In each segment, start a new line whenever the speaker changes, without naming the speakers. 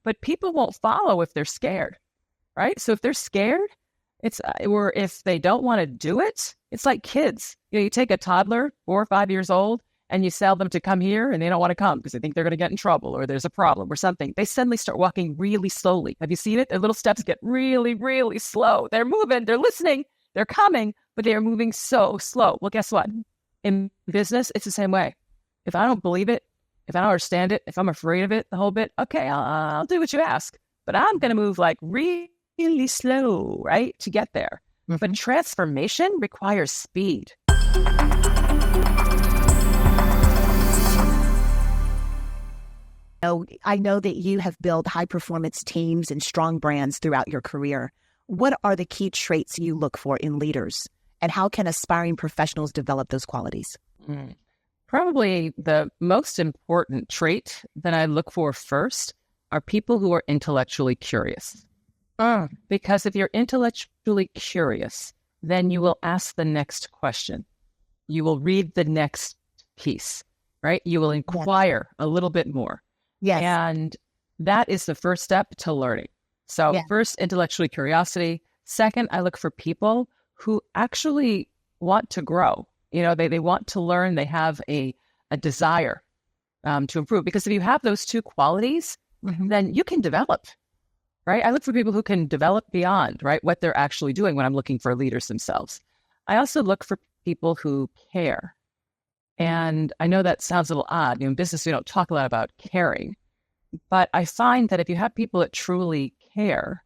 but people won't follow if they're scared, right? So if they're scared, or if they don't want to do it, it's like kids. You take a toddler, 4 or 5 years old, and you tell them to come here and they don't want to come because they think they're going to get in trouble or there's a problem or something. They suddenly start walking really slowly. Have you seen it? Their little steps get really, really slow. They're moving, they're listening, they're coming, but they are moving so slow. Well, guess what? In business, it's the same way. If I don't believe it, if I don't understand it, if I'm afraid of it, the whole bit, okay, I'll do what you ask. But I'm going to move like really slow, right, to get there. Mm-hmm. But transformation requires speed.
I know that you have built high-performance teams and strong brands throughout your career. What are the key traits you look for in leaders, and how can aspiring professionals develop those qualities?
Probably the most important trait that I look for first are people who are intellectually curious. Because if you're intellectually curious, then you will ask the next question. You will read the next piece, right? You will inquire a little bit more.
Yes.
And that is the first step to learning. So first, intellectually curiosity. Second, I look for people who actually want to grow. They want to learn. They have a desire to improve. Because if you have those two qualities, then you can develop, right? I look for people who can develop beyond, right, what they're actually doing when I'm looking for leaders themselves. I also look for people who care. And I know that sounds a little odd. In business, we don't talk a lot about caring. But I find that if you have people that truly care,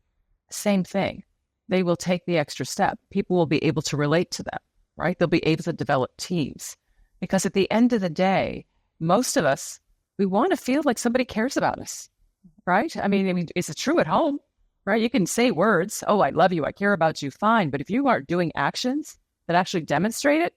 same thing. They will take the extra step. People will be able to relate to them, right? They'll be able to develop teams. Because at the end of the day, most of us, we want to feel like somebody cares about us, right? I mean, it's true at home, right? You can say words, oh, I love you, I care about you, fine. But if you aren't doing actions that actually demonstrate it,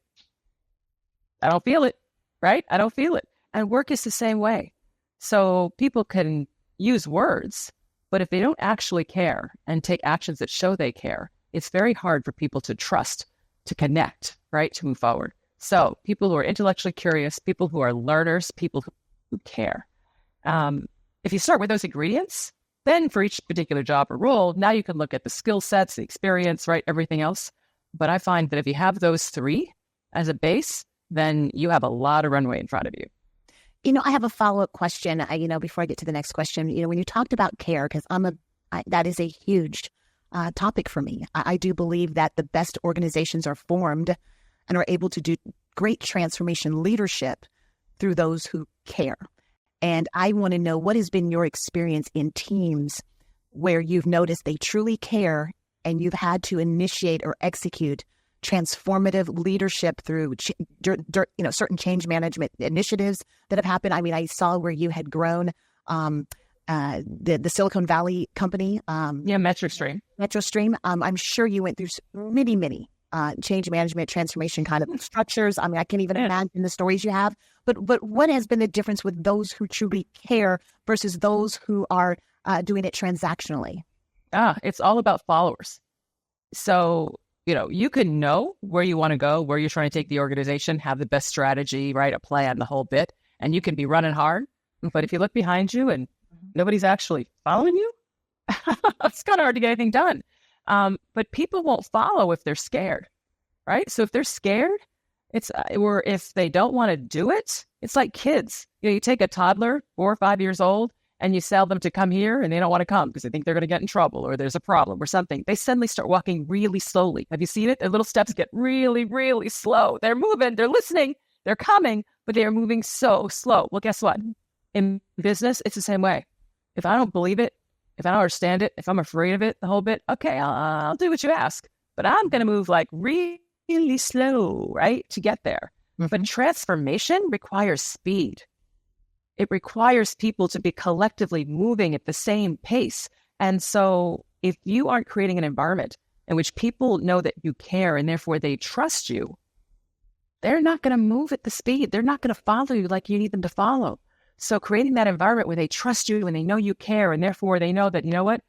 I don't feel it, right? I don't feel it. And work is the same way. So people can use words, but if they don't actually care and take actions that show they care, it's very hard for people to trust, to connect, right? To move forward. So people who are intellectually curious, people who are learners, people who care. If you start with those ingredients, then for each particular job or role, now you can look at the skill sets, the experience, right? Everything else. But I find that if you have those three as a base, then you have a lot of runway in front of you.
I have a follow-up question, before I get to the next question. When you talked about care, because that is a huge topic for me. I do believe that the best organizations are formed and are able to do great transformation leadership through those who care. And I want to know, what has been your experience in teams where you've noticed they truly care and you've had to initiate or execute transformative leadership through certain change management initiatives that have happened. I mean, I saw where you had grown the Silicon Valley company.
MetroStream.
MetroStream. I'm sure you went through many change management transformation kind of structures. I mean, I can't even imagine the stories you have. But what has been the difference with those who truly care versus those who are doing it transactionally?
It's all about followers. So you can know where you want to go, where you're trying to take the organization, have the best strategy, right? A plan, the whole bit. And you can be running hard. But if you look behind you and nobody's actually following you, it's kind of hard to get anything done. But people won't follow if they're scared, right? So if they're scared, or if they don't want to do it, it's like kids. You take a toddler, 4 or 5 years old, and you tell them to come here and they don't want to come because they think they're going to get in trouble or there's a problem or something. They suddenly start walking really slowly. Have you seen it? Their little steps get really, really slow. They're moving, they're listening, they're coming, but they are moving so slow. Well, guess what? In business, it's the same way. If I don't believe it, if I don't understand it, if I'm afraid of it, the whole bit, okay, I'll do what you ask. But I'm going to move like really slow, right, to get there. But transformation requires speed. It requires people to be collectively moving at the same pace. And so if you aren't creating an environment in which people know that you care and therefore they trust you, they're not going to move at the speed. They're not going to follow you like you need them to follow. So creating that environment where they trust you and they know you care and therefore they know that, you know what,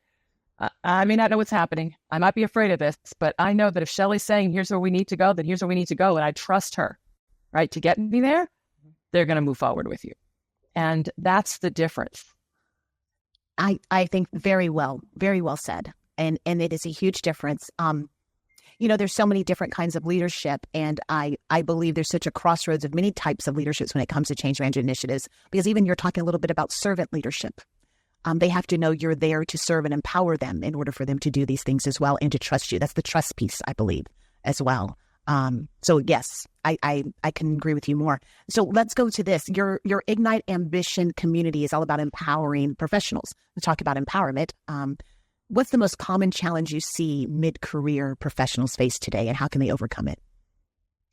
I may not know what's happening. I might be afraid of this, but I know that if Shelly's saying, here's where we need to go, then here's where we need to go. And I trust her, right, to get me there, they're going to move forward with you. And that's the difference.
I think very well said. And it is a huge difference. There's so many different kinds of leadership, and I believe there's such a crossroads of many types of leaderships when it comes to change management initiatives, because even you're talking a little bit about servant leadership. They have to know you're there to serve and empower them in order for them to do these things as well and to trust you. That's the trust piece, I believe, as well. So yes, I can agree with you more. So let's go to this. Your Ignite Ambition community is all about empowering professionals. We talk about empowerment. What's the most common challenge you see mid-career professionals face today, and how can they overcome it?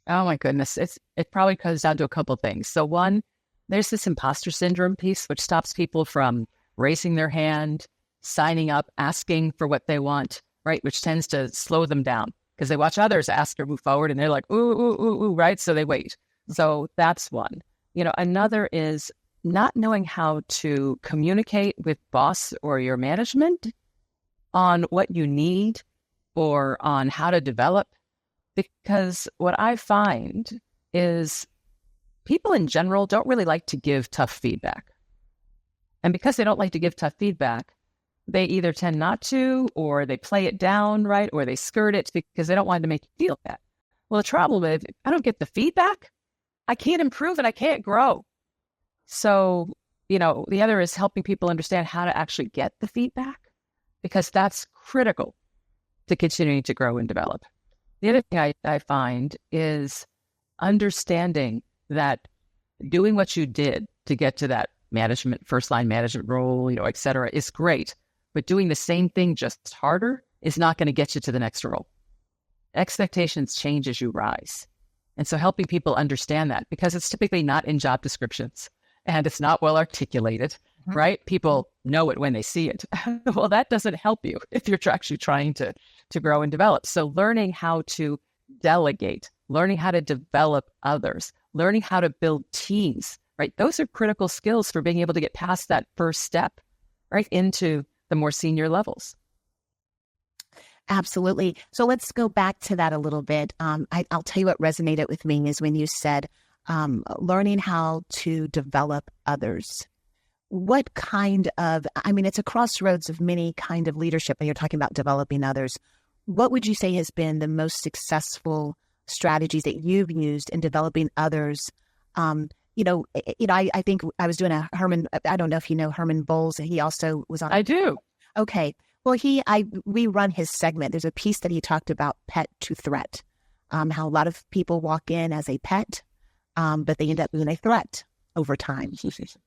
Oh my goodness. It probably comes down to a couple of things. So one, there's this imposter syndrome piece, which stops people from raising their hand, signing up, asking for what they want, right? Which tends to slow them down because they watch others ask or move forward and they're like, ooh, right? So they wait. So that's one. Another is not knowing how to communicate with boss or your management on what you need or on how to develop. Because what I find is people in general don't really like to give tough feedback. And because they don't like to give tough feedback, they either tend not to, or they play it down, right? Or they skirt it because they don't want to make you feel bad. Well, the trouble is, if I don't get the feedback, I can't improve and I can't grow. So, the other is helping people understand how to actually get the feedback, because that's critical to continuing to grow and develop. The other thing I find is understanding that doing what you did to get to that first line management role, et cetera, is great. But doing the same thing just harder is not going to get you to the next role. Expectations change as you rise. And so helping people understand that, because it's typically not in job descriptions and it's not well articulated, right? People know it when they see it. Well, that doesn't help you if you're actually trying to grow and develop. So learning how to delegate, learning how to develop others, learning how to build teams, right? Those are critical skills for being able to get past that first step, right, into the more senior levels.
Absolutely. So let's go back to that a little bit. I'll tell you what resonated with me is when you said learning how to develop others. What kind of, it's a crossroads of many kind of leadership, and you're talking about developing others. What would you say has been the most successful strategies that you've used in developing others? I think I was doing I don't know if you know Herman Bowles. He also was on.
I do.
Okay. Well, we run his segment. There's a piece that he talked about pet to threat, how a lot of people walk in as a pet, but they end up being a threat over time,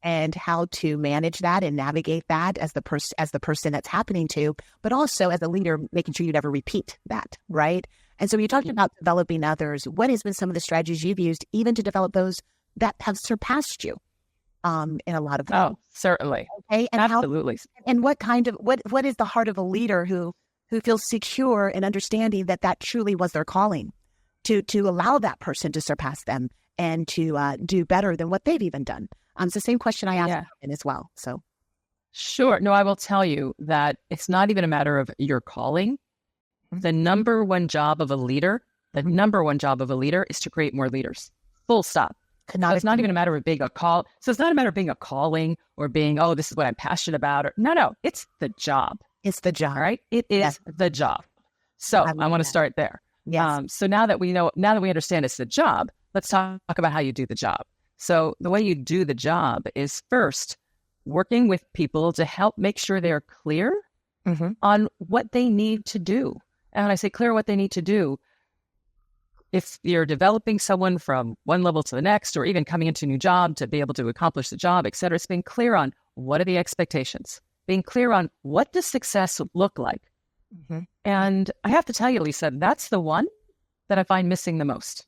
and how to manage that and navigate that as the person that's happening to, but also as a leader, making sure you never repeat that, right? And so you talked about developing others. What has been some of the strategies you've used even to develop those that have surpassed you in a lot of ways?
Oh, certainly.
Okay. And
absolutely.
And what is the heart of a leader who feels secure in understanding that truly was their calling, to allow that person to surpass them and to do better than what they've even done? It's the same question I asked as well. So,
sure. No, I will tell you that it's not even a matter of your calling. The number one job of a leader is to create more leaders. Full stop. So it's not even a matter of being a call. So it's not a matter of being a calling or being, this is what I'm passionate about. No, it's the job.
It's the job,
right? It is the job. So I want to start there.
Yes.
So now that we understand it's the job, let's talk about how you do the job. So the way you do the job is first working with people to help make sure they're clear on what they need to do. And when I say clear what they need to do, if you're developing someone from one level to the next, or even coming into a new job to be able to accomplish the job, et cetera, it's being clear on what are the expectations, being clear on what does success look like. And I have to tell you, Lisa, that's the one that I find missing the most.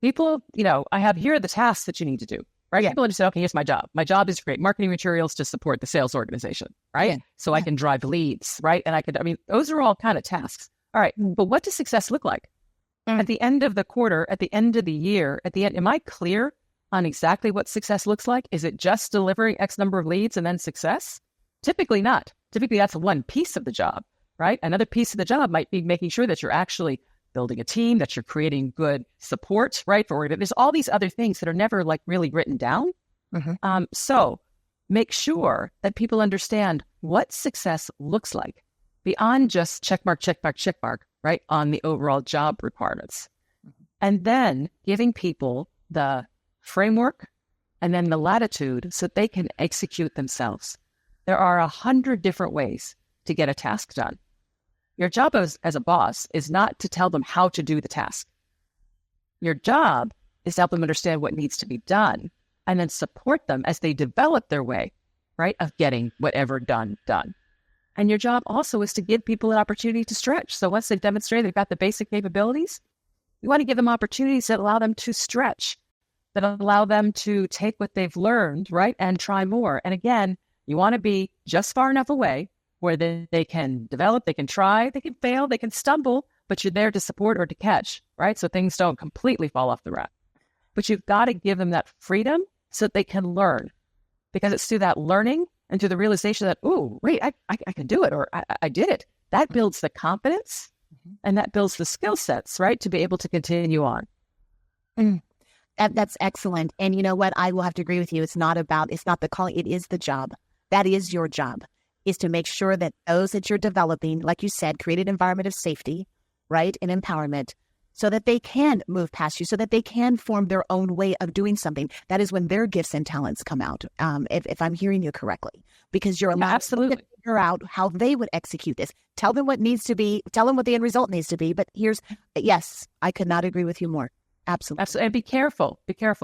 People, here are the tasks that you need to do, right? Yeah. People just say, okay, here's my job. My job is to create marketing materials to support the sales organization, right? Yeah. So I can drive leads, right? And those are all kind of tasks. All right, but what does success look like? At the end of the quarter, at the end of the year, am I clear on exactly what success looks like? Is it just delivering X number of leads and then success? Typically not. Typically that's one piece of the job, right? Another piece of the job might be making sure that you're actually building a team, that you're creating good support, right? There's all these other things that are never really written down. So make sure that people understand what success looks like beyond just check mark, right, on the overall job requirements. And then giving people the framework and then the latitude so that they can execute themselves. There are 100 different ways to get a task done. Your job as a boss is not to tell them how to do the task. Your job is to help them understand what needs to be done and then support them as they develop their way, right, of getting whatever done. And your job also is to give people an opportunity to stretch. So once they've demonstrated they've got the basic capabilities, you want to give them opportunities that allow them to stretch, that allow them to take what they've learned, right, and try more. And again, you want to be just far enough away where they can develop, they can try, they can fail, they can stumble, but you're there to support or to catch, right? So things don't completely fall off the rack. But you've got to give them that freedom so that they can learn, because it's through that learning and through the realization that, oh, wait, I can do it, or I did it. That builds the confidence and that builds the skill sets, right, to be able to continue on.
That's excellent. And you know what? I will have to agree with you. It's not the calling. It is the job. That is your job, is to make sure that those that you're developing, like you said, create an environment of safety, right, and empowerment, so that they can move past you, so that they can form their own way of doing something. That is when their gifts and talents come out, if I'm hearing you correctly, because you're allowed to figure out how they would execute this. Tell them what needs to be, tell them what the end result needs to be. But yes, I could not agree with you more. Absolutely.
And be careful.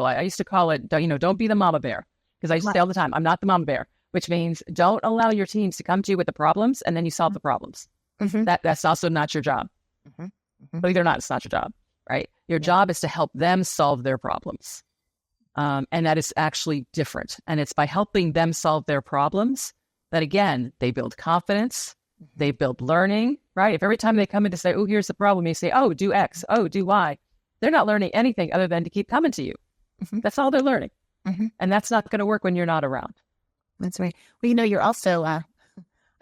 I used to call it, don't be the mama bear, because I used to say all the time, I'm not the mama bear, which means don't allow your teams to come to you with the problems and then you solve the problems. That's also not your job. Believe it or not, it's not your job, right? Your job is to help them solve their problems. And that is actually different. And it's by helping them solve their problems that, again, they build confidence, they build learning, right? If every time they come in to say, oh, here's the problem, you say, oh, do X, oh, do Y, they're not learning anything other than to keep coming to you. That's all they're learning. And that's not going to work when you're not around.
That's right. Well, you're also, I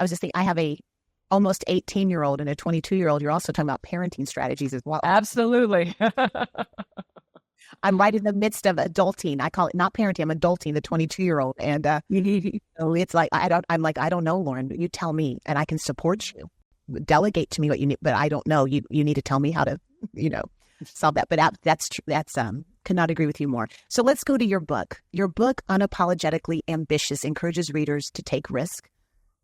was just thinking, I have a almost 18-year-old and a 22-year-old. You're also talking about parenting strategies as well.
Absolutely.
I'm right in the midst of adulting. I call it not parenting, I'm adulting the 22-year-old. And it's like, I don't know, Lauren, you tell me and I can support you. Delegate to me what you need, but I don't know. You need to tell me how to, solve that. But that's could not agree with you more. So let's go to your book. Your book, Unapologetically Ambitious, encourages readers to take risk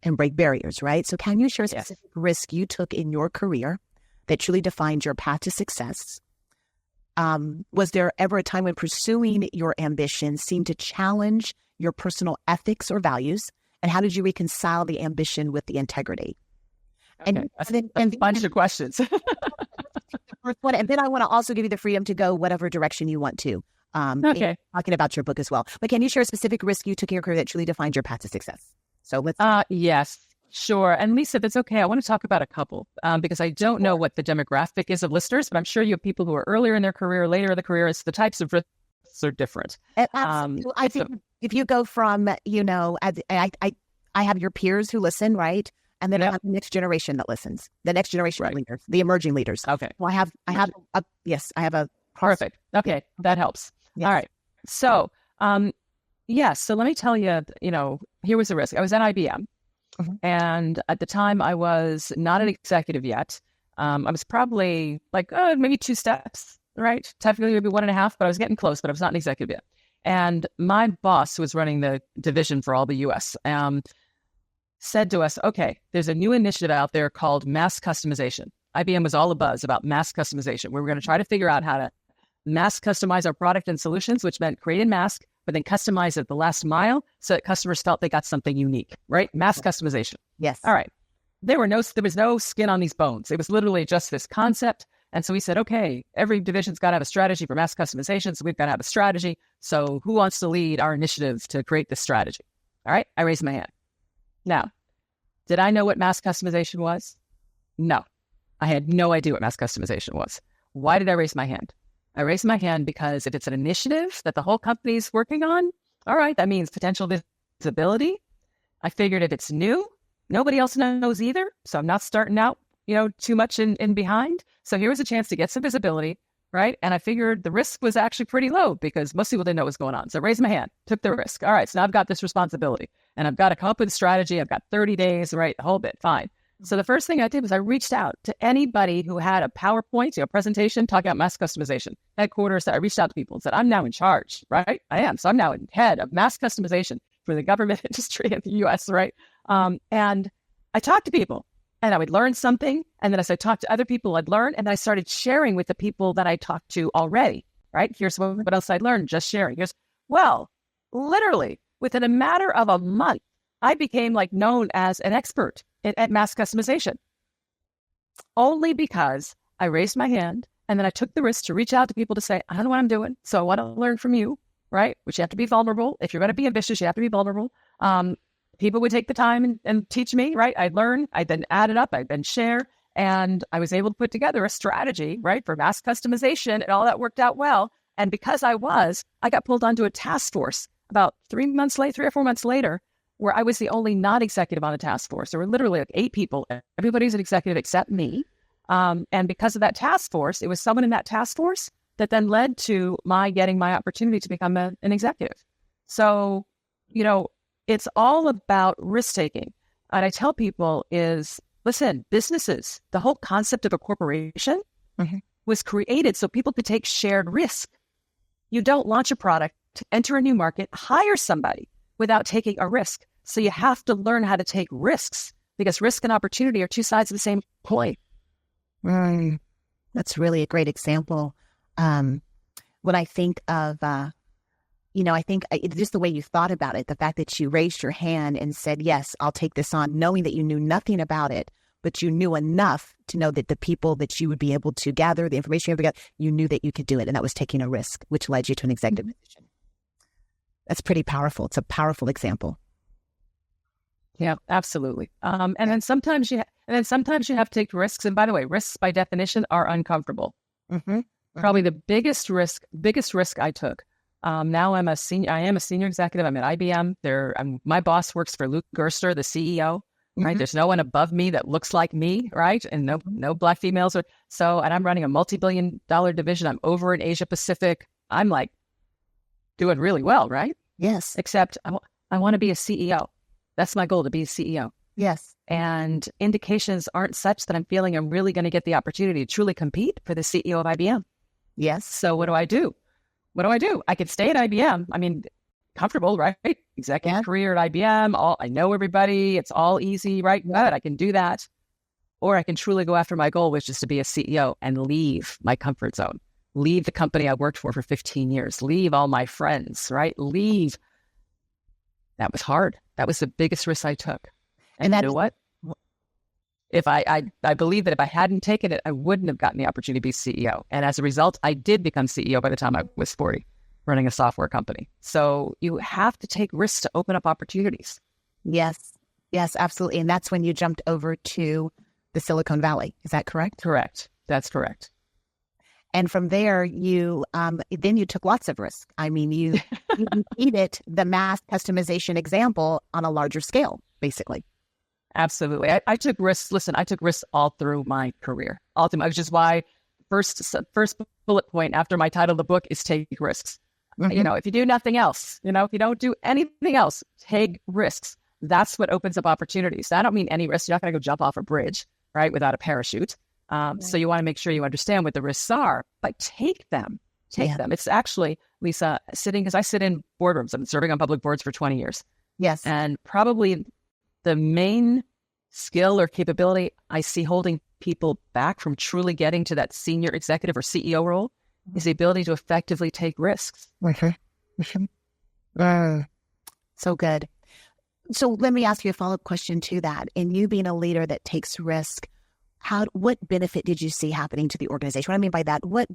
and break barriers, right? So can you share a specific risk you took in your career that truly defined your path to success? Was there ever a time when pursuing your ambition seemed to challenge your personal ethics or values? And how did you reconcile the ambition with the integrity?
Okay. And a bunch of questions.
And then I want to also give you the freedom to go whatever direction you want to. Talking about your book as well. But can you share a specific risk you took in your career that truly defined your path to success? So let's.
Yes, sure. And Lisa, if it's okay, I want to talk about a couple because I don't know what the demographic is of listeners, but I'm sure you have people who are earlier in their career, later in the career. It's the types of risks are different.
Absolutely. I think if you go from, I have your peers who listen, right? And then I have the next generation that listens, the next generation of leaders, the emerging leaders.
Okay.
Well, I have a
perfect. Okay. That helps. Yes. All right. So, so let me tell you, here was the risk. I was at IBM and at the time I was not an executive yet. I was probably like, maybe 2 steps, right? Technically maybe 1.5, but I was getting close, but I was not an executive yet. And my boss, who was running the division for all the US, said to us, okay, there's a new initiative out there called mass customization. IBM was all abuzz about mass customization. We were going to try to figure out how to mass customize our product and solutions, which meant create and mask, but then customize it the last mile so that customers felt they got something unique, right? Mass customization.
Yes.
All right. There was no skin on these bones. It was literally just this concept. And so we said, okay, every division's got to have a strategy for mass customization. So we've got to have a strategy. So who wants to lead our initiative to create this strategy? All right. I raised my hand. Now, did I know what mass customization was? No, I had no idea what mass customization was. Why did I raise my hand? I raised my hand because if it's an initiative that the whole company is working on, all right, that means potential visibility. I figured if it's new, nobody else knows either. So I'm not starting out, too much in behind. So here was a chance to get some visibility, right? And I figured the risk was actually pretty low because most people didn't know what was going on. So I raised my hand, took the risk. All right, so now I've got this responsibility and I've got to come up with a strategy. I've got 30 days, right? The whole bit, fine. So the first thing I did was I reached out to anybody who had a PowerPoint, presentation talking about mass customization. Headquarters, I reached out to people and said, I'm now in charge, right? I am. So I'm now in head of mass customization for the government industry in the US, right? And I talked to people and I would learn something. And then as I talked to other people, I'd learn. And I started sharing with the people that I talked to already, right? Here's what else I'd learned, just sharing. Literally within a matter of a month, I became known as an expert at mass customization, only because I raised my hand and then I took the risk to reach out to people to say, I don't know what I'm doing, so I want to learn from you, right? Which you have to be vulnerable. If you're going to be ambitious, you have to be vulnerable. People would take the time and teach me, right? I'd learn, I'd then add it up, I'd then share, and I was able to put together a strategy, right, for mass customization, and all that worked out well. And because I got pulled onto a task force about 3 or 4 months later, where I was the only non-executive on the task force. There were literally 8 people. Everybody's an executive except me. And because of that task force, it was someone in that task force that then led to my getting my opportunity to become an executive. So, it's all about risk-taking. And I tell people listen, businesses, the whole concept of a corporation was created so people could take shared risk. You don't launch a product, enter a new market, hire somebody without taking a risk. So you have to learn how to take risks because risk and opportunity are two sides of the same coin.
That's really a great example. When I think of, I think just the way you thought about it, the fact that you raised your hand and said, yes, I'll take this on, knowing that you knew nothing about it, but you knew enough to know that the people that you would be able to gather, the information you ever got, you knew that you could do it. And that was taking a risk, which led you to an executive position. That's pretty powerful. It's a powerful example.
Yeah, absolutely. And then sometimes you have to take risks. And by the way, risks by definition are uncomfortable. Probably the biggest risk I took. Now I am a senior executive. I'm at IBM. My boss works for Luke Gerster, the CEO. Right? There's no one above me that looks like me, right? And no black females. And I'm running a multi-billion-dollar division. I'm over in Asia Pacific. I'm doing really well, right?
Yes.
Except I want to be a CEO. That's my goal, to be a CEO.
Yes.
And indications aren't such that I'm feeling I'm really going to get the opportunity to truly compete for the CEO of IBM.
Yes.
So what do I do? I could stay at IBM. I mean, comfortable, right? Executive career at IBM. I know everybody. It's all easy, right? Good. I can do that. Or I can truly go after my goal, which is to be a CEO and leave my comfort zone. Leave the company I worked for 15 years. Leave all my friends, right? Leave. That was hard. That was the biggest risk I took. And you know what? If I believe that if I hadn't taken it, I wouldn't have gotten the opportunity to be CEO. And as a result, I did become CEO by the time I was 40, running a software company. So you have to take risks to open up opportunities.
Yes. Yes, absolutely. And that's when you jumped over to the Silicon Valley. Is that correct?
Correct. That's correct.
And from there, you took lots of risks. I mean, you repeated the mass customization example on a larger scale, basically.
Absolutely. I took risks. Listen, I took risks all through my career. Which is why first bullet point after my title of the book is take risks. If you do nothing else, if you don't do anything else, take risks. That's what opens up opportunities. I don't mean any risk. You're not going to go jump off a bridge, right, without a parachute. So you want to make sure you understand what the risks are, but take them. Take them. It's actually, Lisa, because I sit in boardrooms. I've been serving on public boards for 20 years.
Yes.
And probably the main skill or capability I see holding people back from truly getting to that senior executive or CEO role is the ability to effectively take risks.
So good. So let me ask you a follow-up question to that. In you being a leader that takes risk, what benefit did you see happening to the organization? What I mean by that, what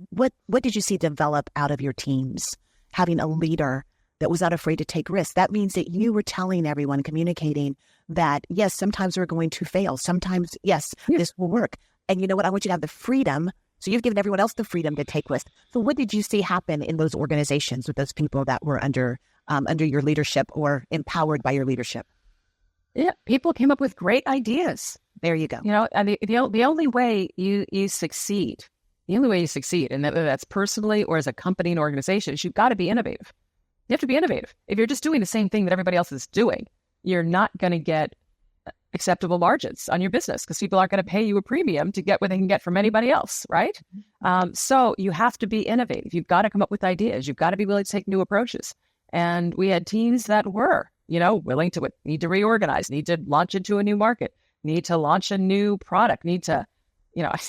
did you see develop out of your teams having a leader that was not afraid to take risks? That means that you were telling everyone, communicating that, yes, sometimes we're going to fail. Sometimes, yes, this will work. And you know what? I want you to have the freedom. So you've given everyone else the freedom to take risks. So what did you see happen in those organizations with those people that were under your leadership or empowered by your leadership?
Yeah, people came up with great ideas.
There you go.
And the only way you succeed the only way you succeed, and whether that's personally or as a company and organization, is you've got to be innovative. You have to be innovative. If you're just doing the same thing that everybody else is doing, you're not going to get acceptable margins on your business because people aren't going to pay you a premium to get what they can get from anybody else, right? So you have to be innovative. You've got to come up with ideas. You've got to be willing to take new approaches. And we had teams that were, willing to need to reorganize, need to launch into a new market, need to launch a new product, need to,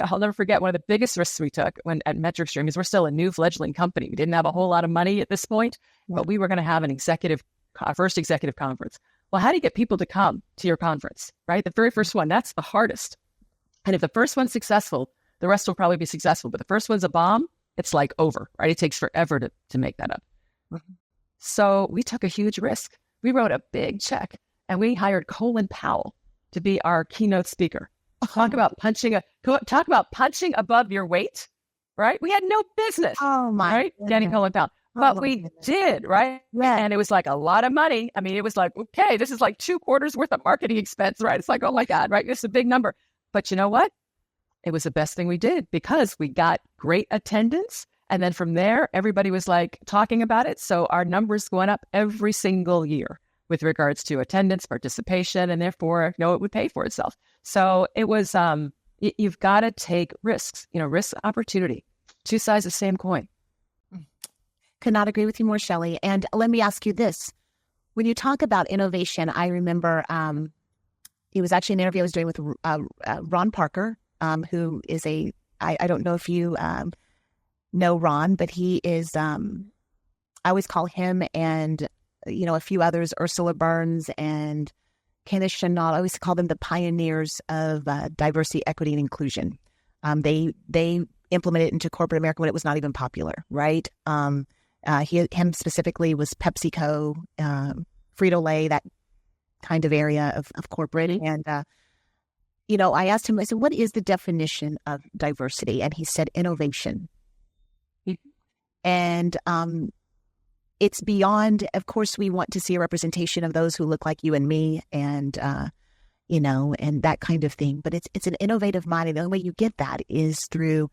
I'll never forget one of the biggest risks we took at MetricStream is we're still a new fledgling company. We didn't have a whole lot of money at this point, but we were going to have our first executive conference. Well, how do you get people to come to your conference, right? The very first one, that's the hardest. And if the first one's successful, the rest will probably be successful. But the first one's a bomb, it's like over, right? It takes forever to make that up. Mm-hmm. So we took a huge risk. We wrote a big check and we hired Colin Powell to be our keynote speaker. Talk about punching above your weight, right? We had no business, right? Getting Colin Powell. But we did, right?
Yeah.
And it was like a lot of money. I mean, it was like, okay, this is like 2 quarters worth of marketing expense, right? It's like, oh my God, right? This is a big number. But you know what? It was the best thing we did because we got great attendance. And then from there, everybody was like talking about it. So our numbers went up every single year with regards to attendance, participation, and therefore, it would pay for itself. So it was, you've got to take risks, risk, opportunity, 2 sides of the same coin.
Could not agree with you more, Shellye. And let me ask you this. When you talk about innovation, I remember it was actually an interview I was doing with Ron Parker, who is I don't know if you know Ron, but he is, I always call him and, a few others, Ursula Burns and Kenneth Chenault, I always call them the pioneers of diversity, equity, and inclusion. They implemented it into corporate America when it was not even popular, right? Him specifically was PepsiCo, Frito-Lay, that kind of area of corporate. And, I asked him, I said, what is the definition of diversity? And he said, innovation. And it's beyond, of course, we want to see a representation of those who look like you and me and, and that kind of thing. But it's an innovative mind. And the only way you get that is through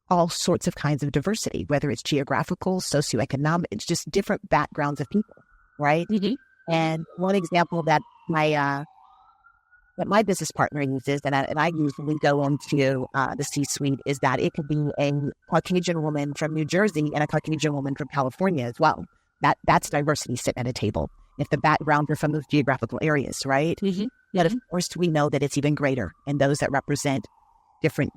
all sorts of kinds of diversity, whether it's geographical, socioeconomic, it's just different backgrounds of people, right? Mm-hmm. And one example that my business partner uses, and I usually go into the C-suite, is that it could be a Caucasian woman from New Jersey and a Caucasian woman from California as well. That's diversity sitting at a table if the backgrounds are from those geographical areas, right? Mm-hmm. Yet, of course, we know that it's even greater in those that represent different,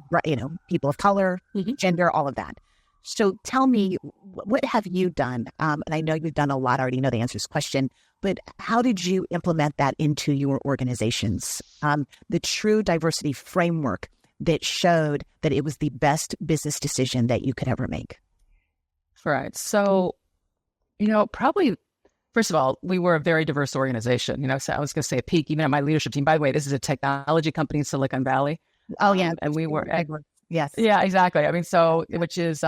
people of color, mm-hmm. gender, all of that. So tell me, what have you done? And I know you've done a lot. I already know the answer to this question, but how did you implement that into your organizations? The true diversity framework that showed that it was the best business decision that you could ever make.
Right. So, probably, first of all, we were a very diverse organization. So I was going to say a peak, even at my leadership team. By the way, this is a technology company in Silicon Valley.
Oh yeah,
and we were
yes,
yeah, exactly. I mean, so which is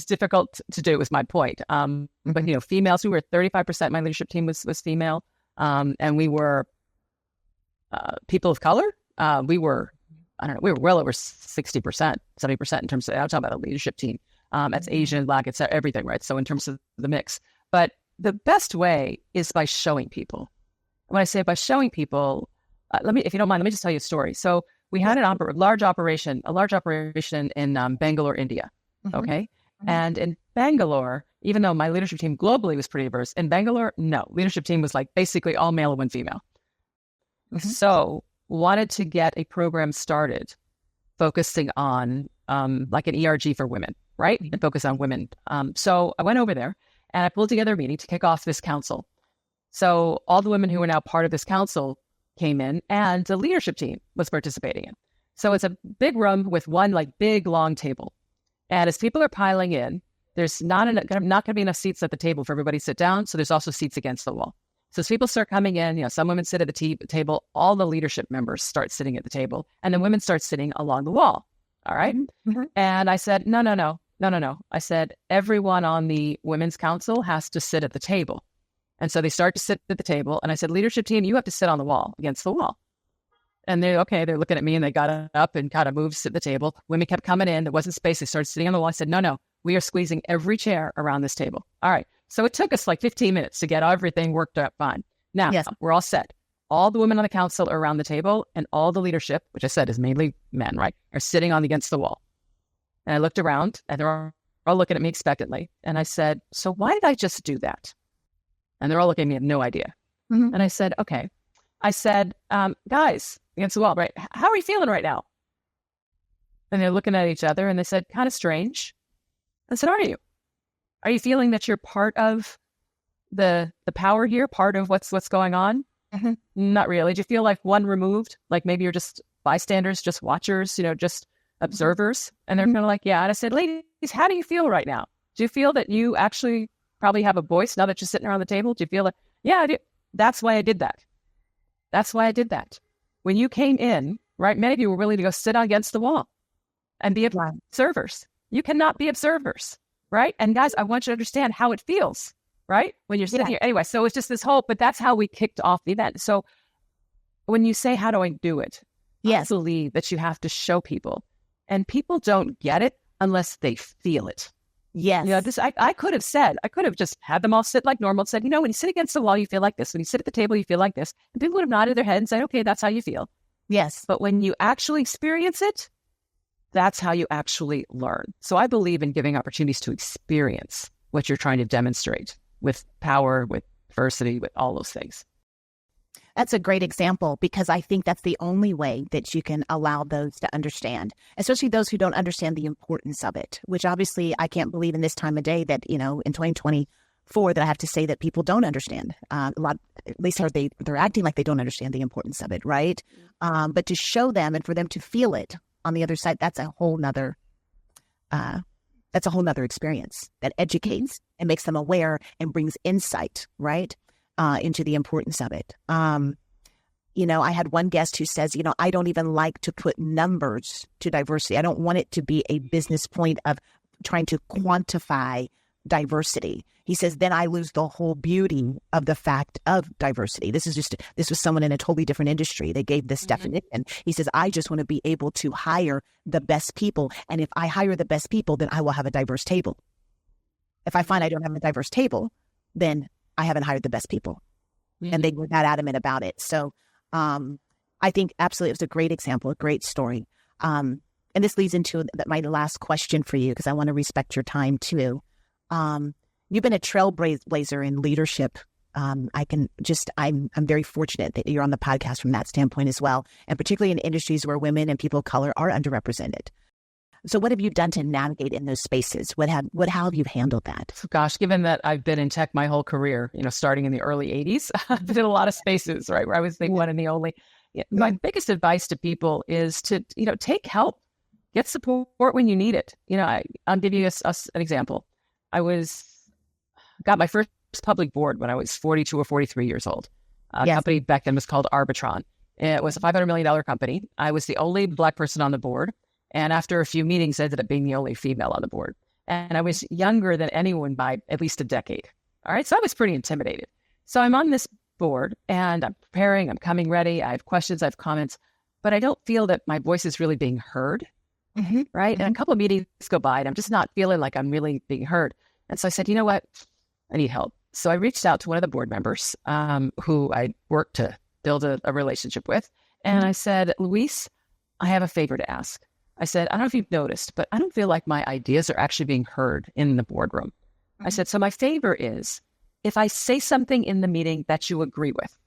difficult to do is my point. But females, we were 35%. My leadership team was female, and we were people of color. We were well over 60%, 70% in terms of, I'm talking about a leadership team. That's Asian, Black, it's everything, right? So in terms of the mix, but the best way is by showing people. When I say by showing people, if you don't mind, let me just tell you a story. So we had a large operation in Bangalore, India. Mm-hmm. Okay. Mm-hmm. And in Bangalore, even though my leadership team globally was pretty diverse, in Bangalore, no, leadership team was like basically all male and one female. Mm-hmm. So wanted to get a program started focusing on like an ERG for women, right? Mm-hmm. And focus on women. So I went over there and I pulled together a meeting to kick off this council. So all the women who are now part of this council came in and the leadership team was participating in. So it's a big room with one like big long table. And as people are piling in, there's not going to be enough seats at the table for everybody to sit down. So there's also seats against the wall. So as people start coming in, some women sit at the table, all the leadership members start sitting at the table, and then women start sitting along the wall. All right. Mm-hmm. And I said, no. I said, everyone on the Women's Council has to sit at the table. And so they start to sit at the table. And I said, leadership team, you have to sit on the wall, against the wall. And they're looking at me, and they got up and kind of moved to the table. Women kept coming in. There wasn't space. They started sitting on the wall. I said, no, we are squeezing every chair around this table. All right. So it took us like 15 minutes to get everything worked out fine. Now, we're all set. All the women on the council are around the table, and all the leadership, which I said is mainly men, right, are sitting against the wall. And I looked around, and they're all looking at me expectantly. And I said, so why did I just do that? And they're all looking at me, have no idea. Mm-hmm. And I said, okay. I said, guys, against the wall, right? How are you feeling right now? And they're looking at each other, and they said, kind of strange. I said, are you? Are you feeling that you're part of the power here, part of what's going on? Mm-hmm. Not really. Do you feel like one removed? Like maybe you're just bystanders, just watchers, just observers? And they're kind of like, yeah. And I said, ladies, how do you feel right now? Do you feel that you actually probably have a voice now that you're sitting around the table? Do you feel like, yeah, I do. That's why I did that. That's why I did that. When you came in, right, many of you were willing to go sit against the wall and be observers. You cannot be observers, right? And guys, I want you to understand how it feels, right? When you're sitting here. Anyway, so it's just this whole, but that's how we kicked off the event. So when you say, how do I do it? I believe that you have to show people, and people don't get it unless they feel it. Yes. This I could have just had them all sit like normal and said, when you sit against the wall, you feel like this. When you sit at the table, you feel like this. And people would have nodded their head and said, okay, that's how you feel. Yes. But when you actually experience it, that's how you actually learn. So I believe in giving opportunities to experience what you're trying to demonstrate with power, with diversity, with all those things.
That's a great example, because I think that's the only way that you can allow those to understand, especially those who don't understand the importance of it, which obviously I can't believe in this time of day that, in 2024, that I have to say that people don't understand. A lot, at least they're acting like they don't understand the importance of it, right? But to show them and for them to feel it on the other side, that's a whole nother experience that educates and makes them aware and brings insight, right? Into the importance of it. I had one guest who says, I don't even like to put numbers to diversity. I don't want it to be a business point of trying to quantify diversity. He says, then I lose the whole beauty of the fact of diversity. This was someone in a totally different industry that gave this definition. He says, I just want to be able to hire the best people. And if I hire the best people, then I will have a diverse table. If I find I don't have a diverse table, then I haven't hired the best people. And they were that adamant about it. So I think absolutely it was a great example, a great story. And this leads into my last question for you, because I want to respect your time too. You've been a trailblazer in leadership. I'm very fortunate that you're on the podcast from that standpoint as well, and particularly in industries where women and people of color are underrepresented. So what have you done to navigate in those spaces? How have you handled that?
Gosh, given that I've been in tech my whole career, starting in the early 80s, I've been in a lot of spaces, right, where I was the one and the only. My biggest advice to people is to, take help, get support when you need it. I'll give you an example. I got my first public board when I was 42 or 43 years old. A company back then was called Arbitron. It was a $500 million company. I was the only Black person on the board. And after a few meetings, I ended up being the only female on the board. And I was younger than anyone by at least a decade. All right. So I was pretty intimidated. So I'm on this board and I'm preparing, I'm coming ready. I have questions, I have comments, but I don't feel that my voice is really being heard. Right. And a couple of meetings go by and I'm just not feeling like I'm really being heard. And so I said, you know what? I need help. So I reached out to one of the board members who I worked to build a relationship with. And I said, Luis, I have a favor to ask. I said, I don't know if you've noticed, but I don't feel like my ideas are actually being heard in the boardroom. I said, so my favor is if I say something in the meeting that you agree with,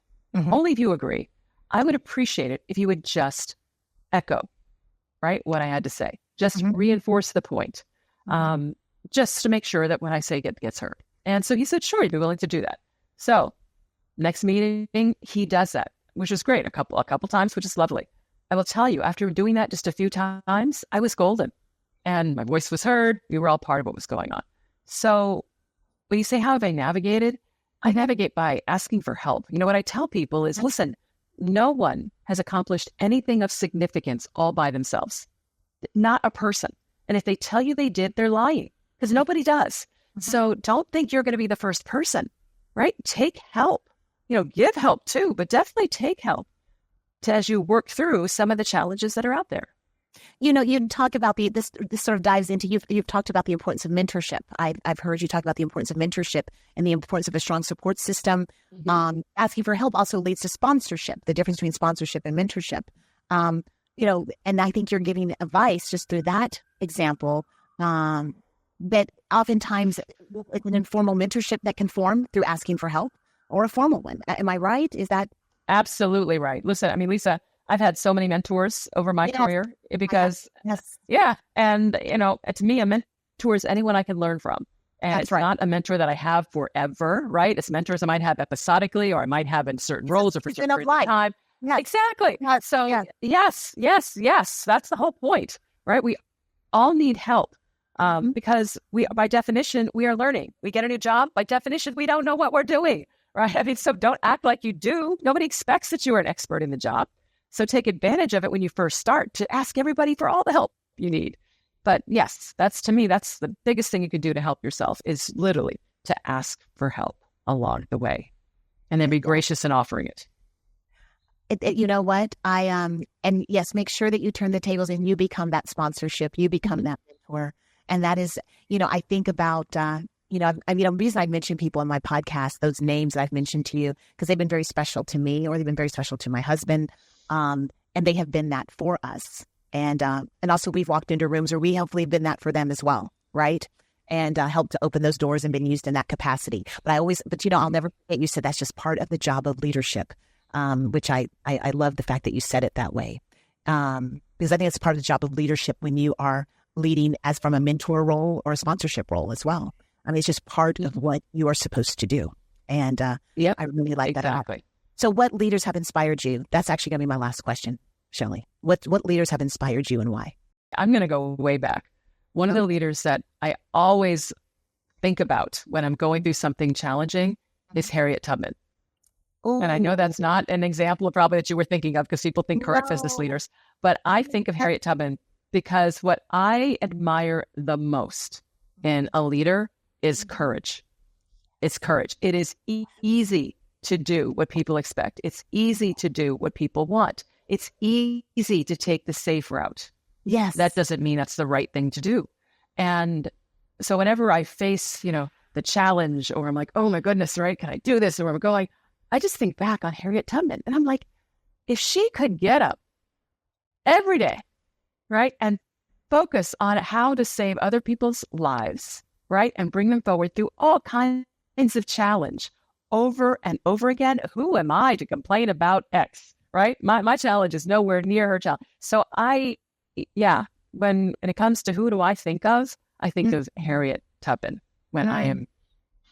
only if you agree, I would appreciate it if you would just echo, right, what I had to say. Just reinforce the point, just to make sure that when I say it gets heard. And so he said, sure, he'd be willing to do that. So next meeting, he does that, which is great. A couple times, which is lovely. I will tell you, after doing that just a few times, I was golden and my voice was heard. We were all part of what was going on. So when you say, how have I navigated? I navigate by asking for help. What I tell people is, listen, no one has accomplished anything of significance all by themselves. Not a person. And if they tell you they did, they're lying, because nobody does. So don't think you're going to be the first person, right? Take help. Give help too, but definitely take help. as you work through some of the challenges that are out there.
You talk about this sort of dives into, you've talked about the importance of mentorship. I've heard you talk about the importance of mentorship and the importance of a strong support system. Asking for help also leads to sponsorship, the difference between sponsorship and mentorship. And I think you're giving advice just through that example, that oftentimes it's an informal mentorship that can form through asking for help, or a formal one. Am I right? Is that?
Absolutely right. Listen, I mean, Lisa, I've had so many mentors over my career because, and to me, a mentor is anyone I can learn from. And it's not a mentor that I have forever, right? It's mentors I might have episodically, or I might have in certain roles or for certain periods of time. Yes. Exactly. So yes, that's the whole point, right? We all need help because by definition, we are learning. We get a new job. By definition, we don't know what we're doing, right? I mean, so don't act like you do. Nobody expects that you are an expert in the job. So take advantage of it when you first start to ask everybody for all the help you need. But yes, to me, that's the biggest thing you can do to help yourself, is literally to ask for help along the way and then be gracious in offering it.
You know what? And yes, make sure that you turn the tables and you become that sponsorship, you become that mentor. And that is, I think about, the reason I mention people in my podcast, those names that I've mentioned to you, because they've been very special to me, or they've been very special to my husband. And they have been that for us. And also we've walked into rooms where we hopefully have been that for them as well. Right. And helped to open those doors and been used in that capacity. But I'll never forget, you said that's just part of the job of leadership, which I love the fact that you said it that way. Because I think it's part of the job of leadership when you are leading as from a mentor role or a sponsorship role as well. I mean, it's just part of what you are supposed to do. And I really like that.
Exactly.
So what leaders have inspired you? That's actually going to be my last question, Shellye. What leaders have inspired you and why?
I'm going to go way back. One of the leaders that I always think about when I'm going through something challenging is Harriet Tubman. Ooh. And I know that's not an example probably that you were thinking of, because people think correct business leaders. But I think of Harriet Tubman because what I admire the most in a leader is courage. It's courage. It is easy to do what people expect. It's easy to do what people want. It's easy to take the safe route.
Yes.
That doesn't mean that's the right thing to do. And so whenever I face, the challenge, or I'm like, oh my goodness, right? Can I do this? Or I'm going, I just think back on Harriet Tubman, and I'm like, if she could get up every day, right, and focus on how to save other people's lives, right, and bring them forward through all kinds of challenge over and over again, who am I to complain about X, right? My challenge is nowhere near her challenge. So when it comes to who do I think of Harriet Tubman when I am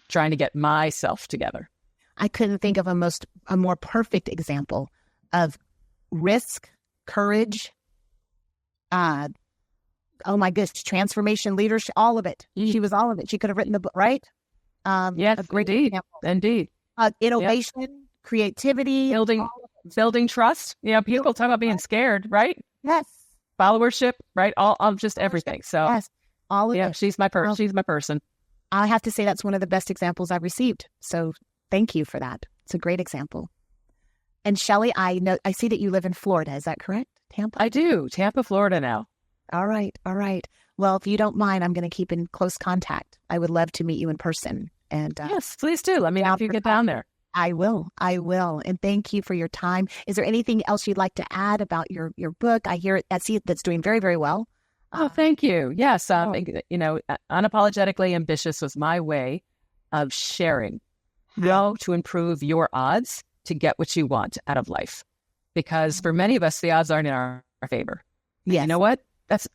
trying to get myself together.
I couldn't think of a more perfect example of risk, courage, oh my goodness, transformation, leadership, all of it. She was all of it. She could have written the book, right?
Yes,
a great
indeed.
Innovation, creativity,
building trust. People talk about being scared, right?
Yes.
Followership, right? All of just everything. So
yes, all of it.
She's my person. She's my person.
I have to say that's one of the best examples I've received. So thank you for that. It's a great example. And Shellye, I see that you live in Florida. Is that correct? Tampa?
I do. Tampa, Florida now.
All right. Well, if you don't mind, I'm going to keep in close contact. I would love to meet you in person. And
yes, please do. Let me know if you get down there.
I will. And thank you for your time. Is there anything else you'd like to add about your book? I hear it. I see that's doing very, very well.
Oh, thank you. Yes. Unapologetically Ambitious was my way of sharing how to improve your odds to get what you want out of life. Because for many of us, the odds aren't in our favor.
Yes.
You know what?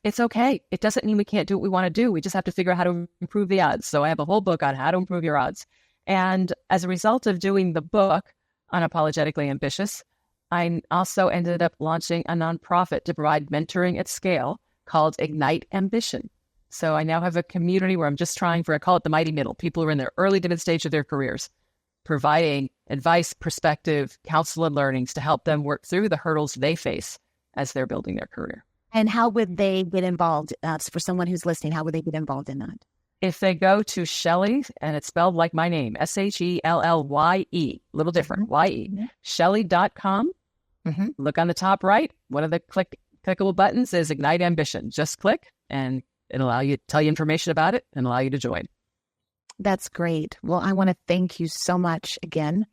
It's okay. It doesn't mean we can't do what we want to do. We just have to figure out how to improve the odds. So I have a whole book on how to improve your odds. And as a result of doing the book, Unapologetically Ambitious, I also ended up launching a nonprofit to provide mentoring at scale called Ignite Ambition. So I now have a community where I'm just trying I call it the mighty middle. People who are in their early to mid stage of their careers, providing advice, perspective, counsel, and learnings to help them work through the hurdles they face as they're building their career.
And how would they get involved? For someone who's listening, how would they get involved in that?
If they go to Shellye, and it's spelled like my name, Shellye, a little different, Y-E, Shellye.com, Look on the top right. One of the clickable buttons is Ignite Ambition. Just click and it'll tell you information about it and allow you to join.
That's great. Well, I want to thank you so much again.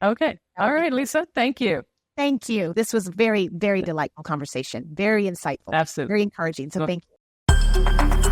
Okay. All right, Lisa. Thank you.
Thank you. This was very, very delightful conversation. Very insightful.
Absolutely.
Very encouraging. So thank you.